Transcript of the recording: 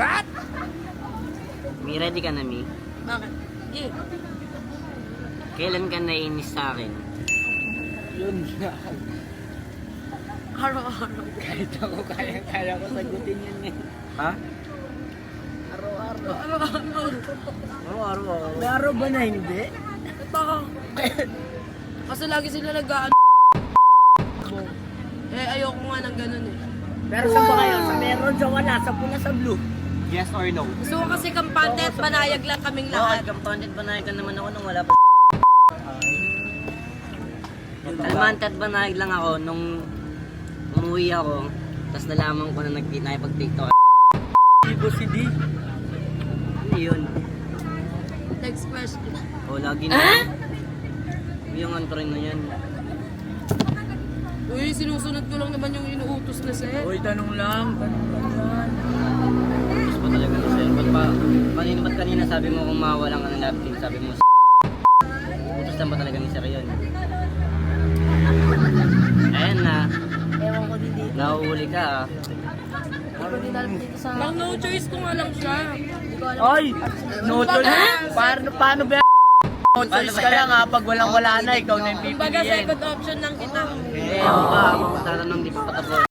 What? Mi, ready ka na, Mi? Bakit? Eh, Kailan ka naiinis sa akin? Yun na. araw-araw. Kahit ako, kaya ko sagutin yun eh. Ha? Araw-araw. Araw-araw. Araw-araw. May araw ba na hindi? Ito. Kasi lagi sila nag-ano. Eh, ayoko nga ng ganun eh. Pero saan ba kayo? Sa meron, sa wala, sa pula, sa blue. Yes or no? Gusto ko kasi kampante at banayag lang kaming Bakit? lahat. Kampanit banayag ka naman ako nung wala pa. Kalmante at banayag lang ako nung umuwi ako. Tapos nalaman ko na nakipag-tiktok. Ibo si D. Ano yun? Next question. O, lagi na. Yung antro na yan. Uy, sinusunod ko lang naman yung inuutos na set. Uy, tanong lang. Tapos pa talaga na sir. Ba't kanina sabi mo kung mawalan ka ng love team, sabi mo utos lang ba talaga ni sir yun? Ayan na. Ewan ko din dito. Nahuhuli ka ah. Hindi ko din alam dito sa... Bang no choice ko nga lang siya. Hindi ko alam. Ay! No choice. Paano ba? No choice ka lang ha. Pag walang wala na, ikaw na yung Kumbaga pipiliin. second option lang kita. Eh, ako ba? Ako pa sana nang di pa patapos.